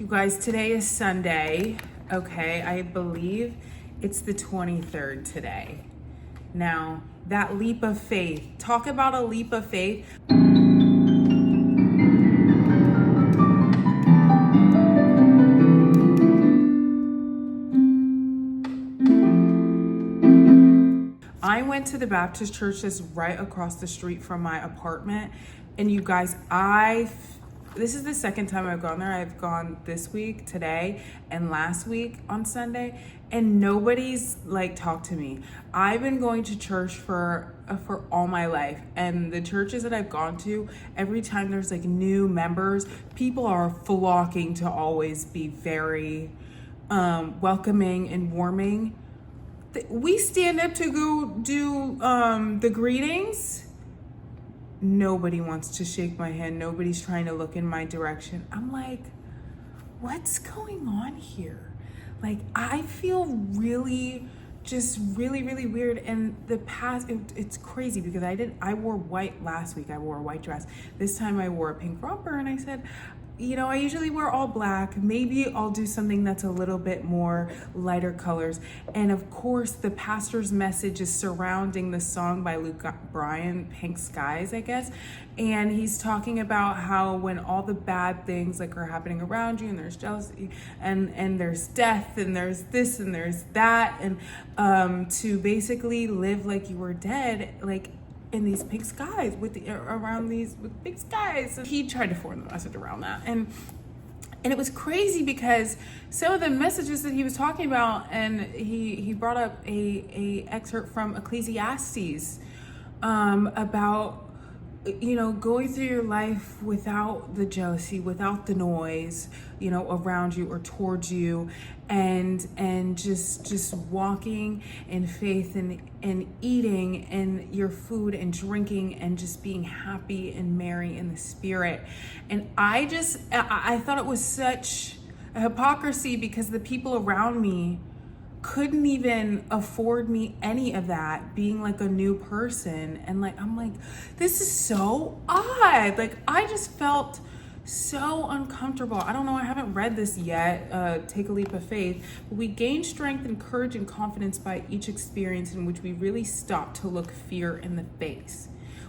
You guys, today is Sunday, okay? I believe it's the 23rd today. Now, that leap of faith, talk about a leap of faith. I went to the Baptist church that's right across the street from my apartment, and you guys, this is the second time I've gone there. I've gone this week, today, and last week on Sunday, and nobody's like talked to me. I've been going to church for all my life, and the churches that I've gone to, every time there's like new members, people are flocking to always be very welcoming and warming. We stand up to go do the greetings. Nobody wants to shake my hand. Nobody's trying to look in my direction. I'm like, what's going on here? Like, I feel really weird. And it's crazy because I wore white last week. I wore a white dress. This time I wore a pink romper, and I said, you know, I usually wear all black. Maybe I'll do something that's a little bit more lighter colors. And of course, the pastor's message is surrounding the song by Luke Bryan, Pink Skies, I guess. And he's talking about how when all the bad things like are happening around you, and there's jealousy and there's death and there's this and there's that, and to basically live like you were dead, like in these pink skies with big skies. So he tried to form the message around that. And it was crazy because some of the messages that he was talking about, and he brought up a excerpt from Ecclesiastes about, you know, going through your life without the jealousy, without the noise, you know, around you or towards you, and just walking in faith and eating and your food and drinking and just being happy and merry in the spirit. And I thought it was such a hypocrisy because the people around me couldn't even afford me any of that, being like a new person. And like, I'm like, this is so odd. Like, I just felt so uncomfortable. I don't know, I haven't read this yet, Take a Leap of Faith. But we gain strength and courage and confidence by each experience in which we really stop to look fear in the face.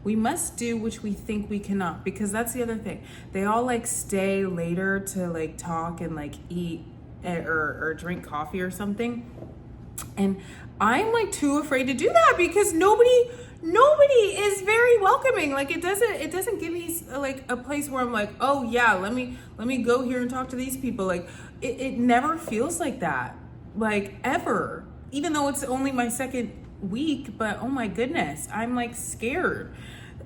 We must do which we think we cannot, because that's the other thing. They all like stay later to like talk and like eat or drink coffee or something, and I'm like too afraid to do that because nobody is very welcoming. Like, it doesn't give me like a place where I'm like, oh yeah, let me go here and talk to these people. Like, it never feels like that, like, ever, even though it's only my second week. But oh my goodness, I'm like scared.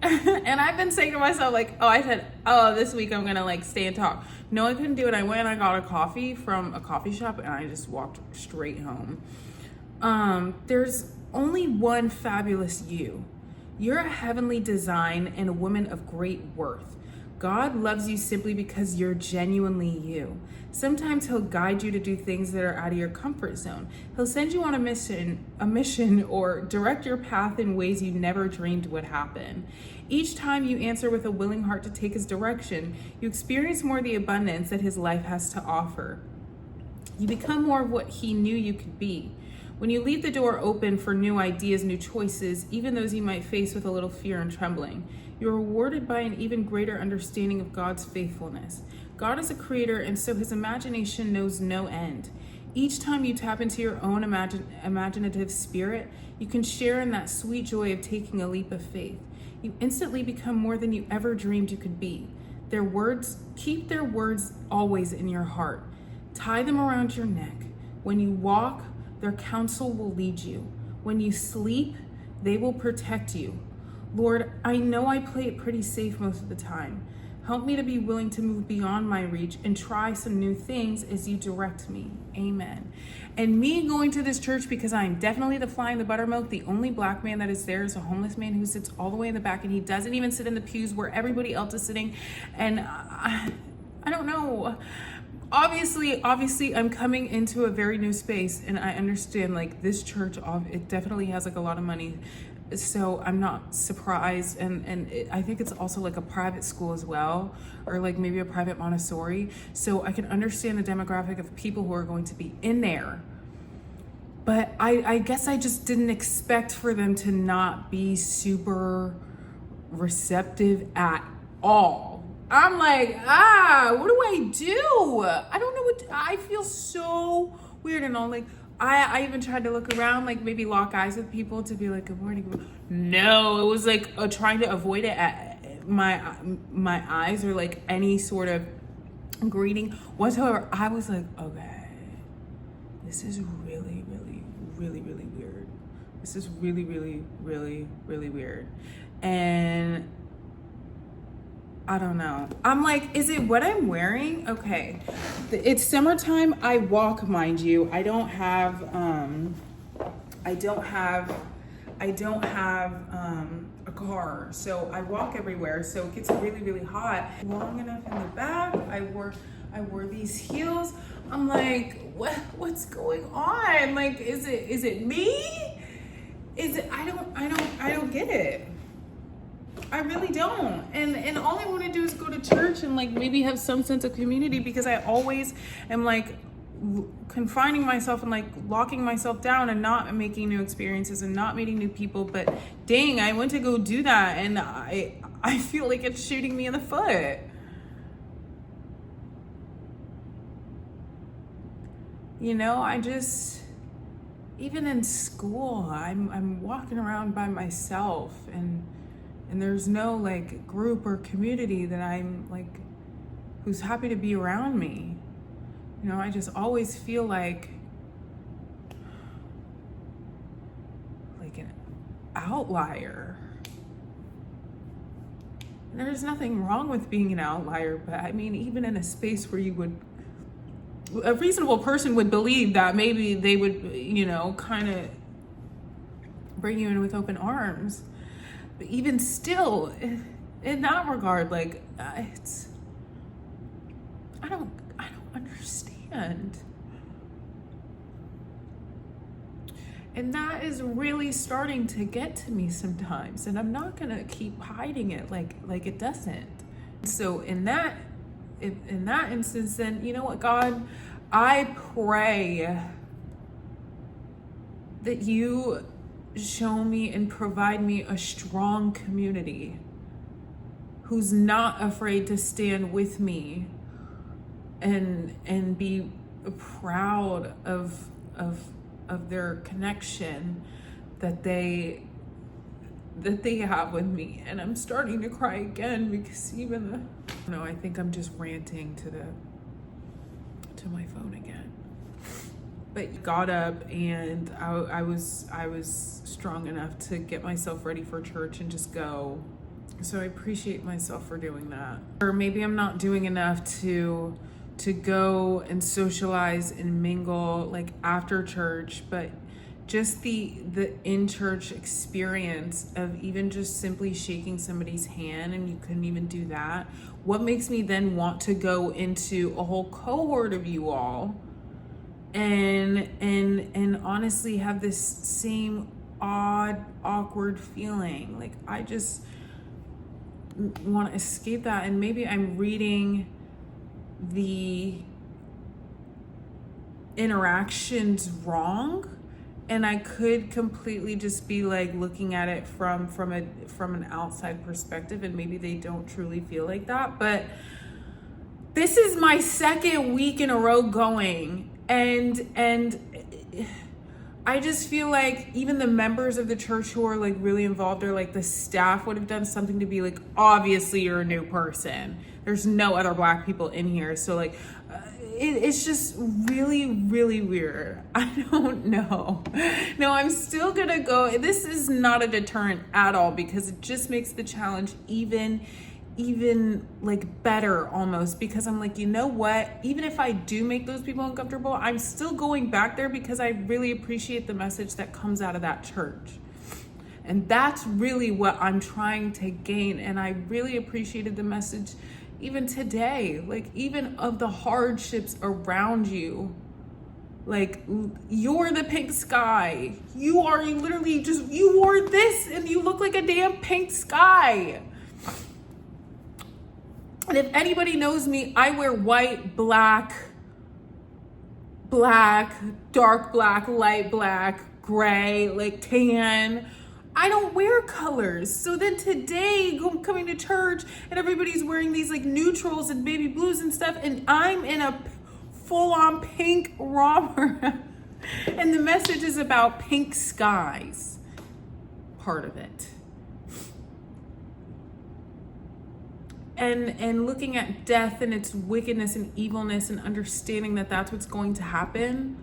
And I've been saying to myself, like, this week I'm gonna like stay and talk. No, I couldn't do it. I went and I got a coffee from a coffee shop, and I just walked straight home. There's only one fabulous you. You're a heavenly design and a woman of great worth. God loves you simply because you're genuinely you. Sometimes he'll guide you to do things that are out of your comfort zone. He'll send you on a mission, or direct your path in ways you never dreamed would happen. Each time you answer with a willing heart to take his direction, you experience more of the abundance that his life has to offer. You become more of what he knew you could be. When you leave the door open for new ideas, new choices, even those you might face with a little fear and trembling, you're rewarded by an even greater understanding of God's faithfulness. God is a creator, and so his imagination knows no end. Each time you tap into your own imaginative spirit, you can share in that sweet joy of taking a leap of faith. You instantly become more than you ever dreamed you could be. Keep their words always in your heart. Tie them around your neck. When you walk, their counsel will lead you. When you sleep, they will protect you. Lord, I know I play it pretty safe most of the time. Help me to be willing to move beyond my reach and try some new things as you direct me. Amen. And me going to this church because I'm definitely the fly in the buttermilk. The only black man that is there is a homeless man who sits all the way in the back, and he doesn't even sit in the pews where everybody else is sitting. And I don't know. Obviously, I'm coming into a very new space, and I understand like this church, it definitely has like a lot of money so I'm not surprised. And I think it's also like a private school as well, or like maybe a private Montessori. So I can understand the demographic of people who are going to be in there. But I guess I just didn't expect for them to not be super receptive at all. I'm like, what do I do? I don't know I feel so weird. And I'm like, I even tried to look around, like maybe lock eyes with people to be like, good morning. Good morning. No, it was like trying to avoid it at my eyes or like any sort of greeting whatsoever. I was like, okay, this is really, really, really, really weird. This is really, really, really, really weird. And I don't know. I'm like, is it what I'm wearing? Okay. It's summertime. I walk, mind you. I don't have a car. So I walk everywhere. So it gets really, really hot. Long enough in the back. I wore these heels. I'm like, what's going on? Like, is it me? Is it, I don't get it. I really don't. And all I want to do is go to church and like maybe have some sense of community, because I always am like confining myself and like locking myself down and not making new experiences and not meeting new people. But dang, I went to go do that and I feel like it's shooting me in the foot. You know, even in school, I'm walking around by myself and there's no like group or community that I'm like, who's happy to be around me. You know, I just always feel like an outlier. And there's nothing wrong with being an outlier, but I mean, even in a space where a reasonable person would believe that maybe they would, you know, kind of bring you in with open arms. But even still, in that regard, like, I don't understand. And that is really starting to get to me sometimes. And I'm not gonna keep hiding it like it doesn't. So in that instance, then, you know what, God, I pray that you show me and provide me a strong community who's not afraid to stand with me and be proud of their connection that they have with me. And I'm starting to cry again because I think I'm just ranting to my phone again. But got up and I was strong enough to get myself ready for church and just go. So I appreciate myself for doing that. Or maybe I'm not doing enough to go and socialize and mingle like after church, but just the in-church experience of even just simply shaking somebody's hand, and you couldn't even do that. What makes me then want to go into a whole cohort of you all and honestly have this same odd, awkward feeling? Like, I just want to escape that. And maybe I'm reading the interactions wrong, and I could completely just be like looking at it from an outside perspective, and maybe they don't truly feel like that. But this is my second week in a row going, and I just feel like even the members of the church who are like really involved, or like the staff, would have done something to be like, obviously you're a new person. There's no other Black people in here. So like, it's just really, really weird. I don't know. No, I'm still gonna go. This is not a deterrent at all, because it just makes the challenge even like better almost, because I'm like, you know what, even if I do make those people uncomfortable, I'm still going back there because I really appreciate the message that comes out of that church. And that's really what I'm trying to gain. And I really appreciated the message even today, like even of the hardships around you, Like, you're the pink sky. You literally just, you wore this and you look like a damn pink sky. And if anybody knows me, I wear white, black, dark black, light black, gray, like tan. I don't wear colors. So then today, coming to church and everybody's wearing these like neutrals and baby blues and stuff, and I'm in a full-on pink romper. And the message is about pink skies, part of it. And looking at death and its wickedness and evilness and understanding that that's what's going to happen.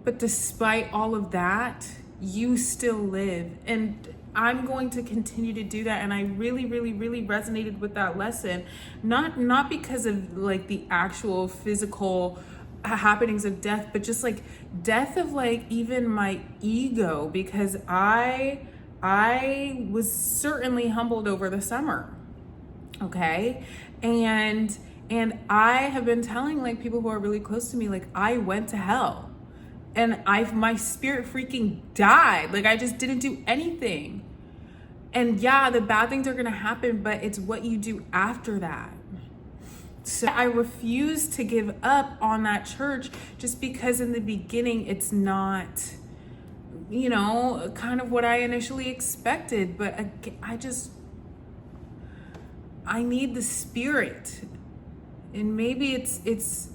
But despite all of that, you still live. And I'm going to continue to do that. And I really, really, really resonated with that lesson. Not because of like the actual physical happenings of death, but just like death of like even my ego, because I was certainly humbled over the summer. Okay. And I have been telling like people who are really close to me, like I went to hell and my spirit freaking died. Like I just didn't do anything. And yeah, the bad things are going to happen, but it's what you do after that. So I refuse to give up on that church just because in the beginning it's not, you know, kind of what I initially expected. But I need the spirit. And maybe it's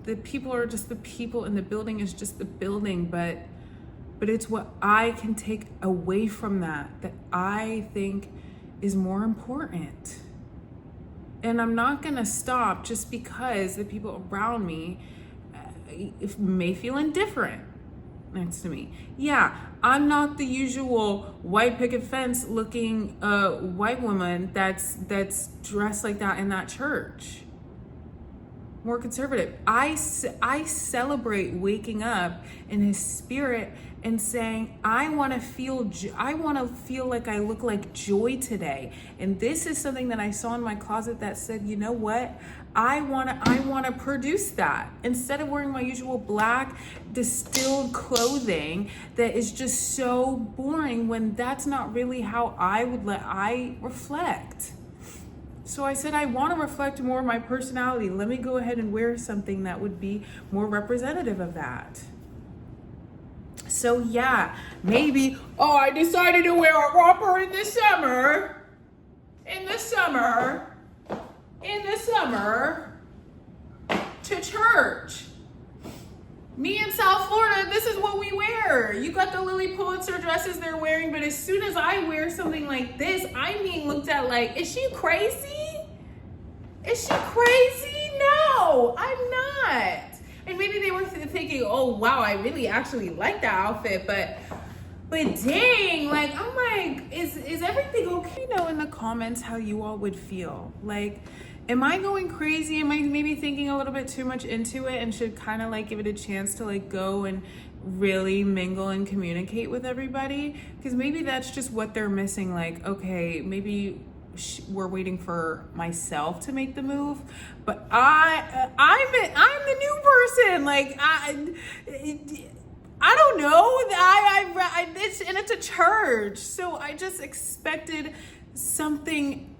the people are just the people and the building is just the building, but it's what I can take away from that I think is more important. And I'm not gonna stop just because the people around me may feel indifferent next to me. Yeah, I'm not the usual white picket fence looking white woman that's dressed like that in that church. More conservative. I celebrate waking up in his spirit and saying, I want to feel like I look like joy today. And this is something that I saw in my closet that said, you know what? I want to produce that. Instead of wearing my usual black distilled clothing that is just so boring, when that's not really how I reflect. So I said, I want to reflect more of my personality. Let me go ahead and wear something that would be more representative of that. So yeah, maybe, I decided to wear a romper in the summer to church. Me in South Florida, this is what we wear. You got the Lily Pulitzer dresses they're wearing, but as soon as I wear something like this, I'm being looked at like, is she crazy? Is she crazy? No, I'm not. And maybe they were thinking, oh wow, I really actually like that outfit, but dang, like I'm like, is everything okay? You know, in the comments how you all would feel. Like, am I going crazy? Am I maybe thinking a little bit too much into it and should kind of like give it a chance to like go and really mingle and communicate with everybody? Because maybe that's just what they're missing. Like, okay, maybe we're waiting for myself to make the move, but I'm the new person. Like I don't know. It's a church, so I just expected something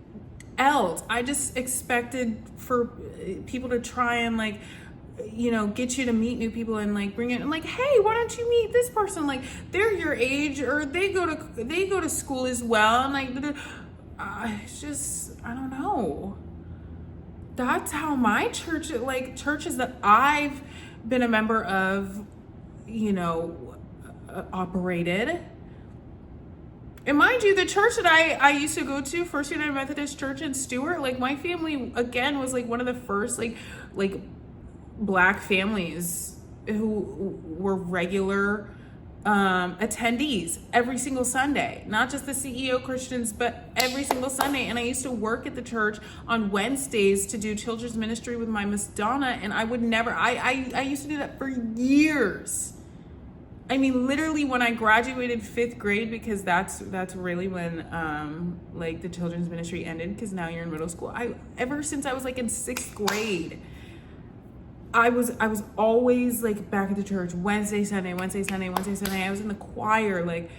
else. I just expected for people to try and like, you know, get you to meet new people and like bring it and like, hey, why don't you meet this person? Like they're your age or they go to school as well. And like, it's just, I don't know. That's how my church, like churches that I've been a member of, you know, operated. And mind you, the church that I used to go to, First United Methodist Church in Stuart, like my family again was like one of the first like Black families who were regular attendees every single Sunday, not just the CEO Christians, but every single Sunday. And I used to work at the church on Wednesdays to do children's ministry with my Miss Donna. And I would never, I used to do that for years. I mean, literally when I graduated 5th grade, because that's really when like the children's ministry ended, because now you're in middle school. Ever since I was like in 6th grade, I was always like back at the church Wednesday, Sunday. I was in the choir. Like,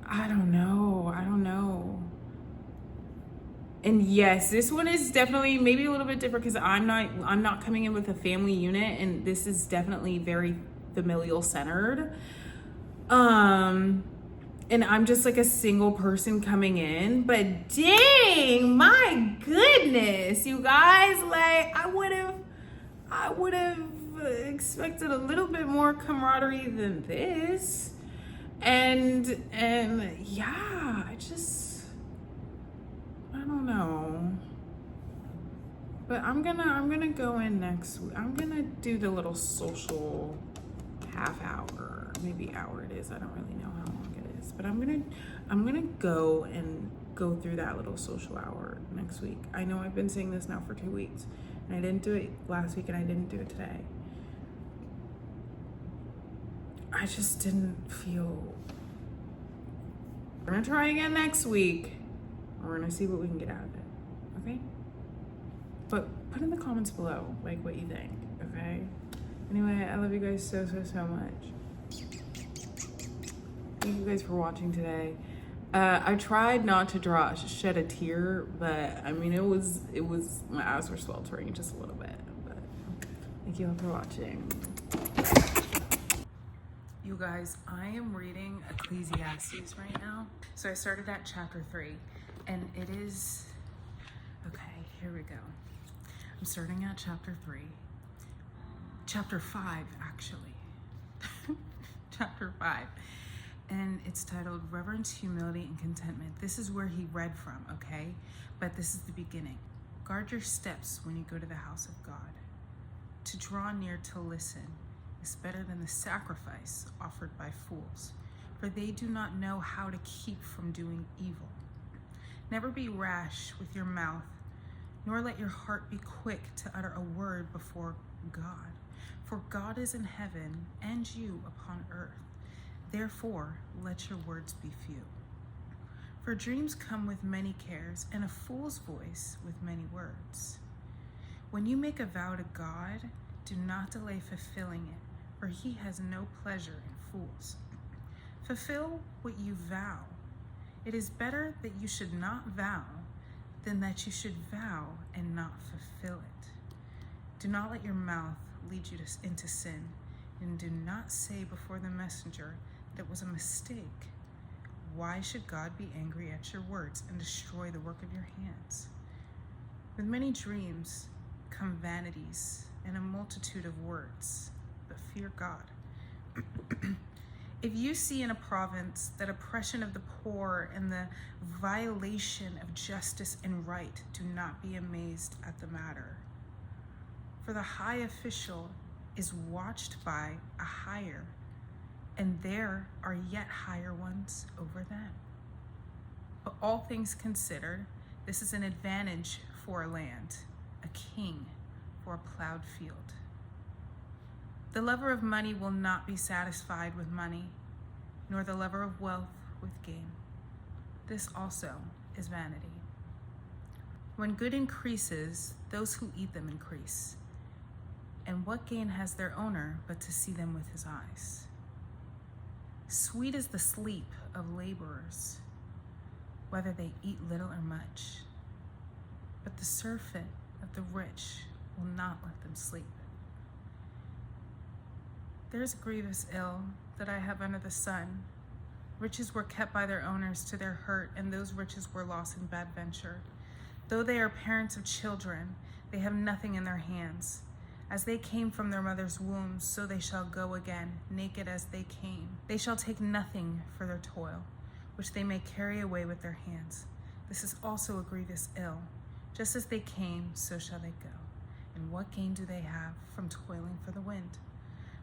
I don't know. And yes, this one is definitely maybe a little bit different because I'm not coming in with a family unit, and this is definitely very familial centered. And I'm just like a single person coming in, but dang, my goodness, you guys, like I would have expected a little bit more camaraderie than this. And yeah, I don't know. But I'm gonna go in next week. I'm gonna do the little social half hour, maybe hour it is. I don't really know how long it is, but I'm gonna go through that little social hour next week. I know I've been saying this now for 2 weeks, and I didn't do it last week, and I didn't do it today. I just didn't feel. We're gonna try again next week. We're gonna see what we can get out of it. Okay? But put in the comments below, like, what you think. Okay? Anyway, I love you guys so much. Thank you guys for watching today. I tried not to shed a tear, but I mean, it was my eyes were sweltering just a little bit. But thank you all for watching. You guys, I am reading Ecclesiastes right now. So I started at chapter 3, and it is, okay, here we go. I'm starting at chapter 3. Chapter 5, actually. Chapter 5. And it's titled Reverence, Humility, and Contentment. This is where he read from, okay? But this is the beginning. Guard your steps when you go to the house of God. To draw near to listen is better than the sacrifice offered by fools, for they do not know how to keep from doing evil. Never be rash with your mouth, nor let your heart be quick to utter a word before God. For God is in heaven, and you upon earth. Therefore, let your words be few. For dreams come with many cares, and a fool's voice with many words. When you make a vow to God, do not delay fulfilling it, for he has no pleasure in fools. Fulfill what you vow. It is better that you should not vow than that you should vow and not fulfill it. Do not let your mouth lead you into sin, and do not say before the messenger that was a mistake. Why should God be angry at your words and destroy the work of your hands? With many dreams come vanities and a multitude of words, but fear God. If you see in a province that oppression of the poor and the violation of justice and right, do not be amazed at the matter. For the high official is watched by a higher, and there are yet higher ones over them. But all things considered, this is an advantage for a land, a king for a plowed field. The lover of money will not be satisfied with money, nor the lover of wealth with gain. This also is vanity. When good increases, those who eat them increase. And what gain has their owner but to see them with his eyes? Sweet is the sleep of laborers, whether they eat little or much. But the surfeit of the rich will not let them sleep. There is a grievous ill that I have under the sun. Riches were kept by their owners to their hurt, and those riches were lost in bad venture. Though they are parents of children, they have nothing in their hands. As they came from their mother's wombs, so they shall go again, naked as they came. They shall take nothing for their toil, which they may carry away with their hands. This is also a grievous ill. Just as they came, so shall they go. And what gain do they have from toiling for the wind?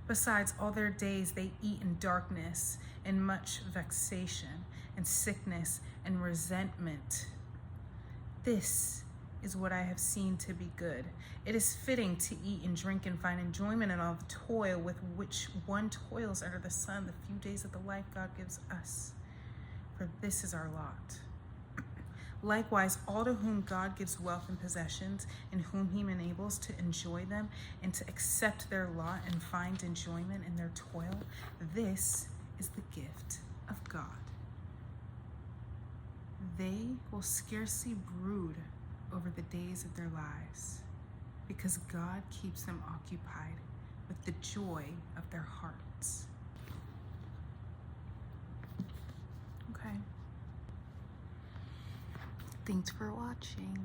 Besides, all their days they eat in darkness, in much vexation, and sickness, and resentment. This is what I have seen to be good. It is fitting to eat and drink and find enjoyment in all the toil with which one toils under the sun the few days of the life God gives us. For this is our lot. Likewise, all to whom God gives wealth and possessions, and whom he enables to enjoy them and to accept their lot and find enjoyment in their toil, this is the gift of God. They will scarcely brood over the days of their lives, because God keeps them occupied with the joy of their hearts. Okay. Thanks for watching.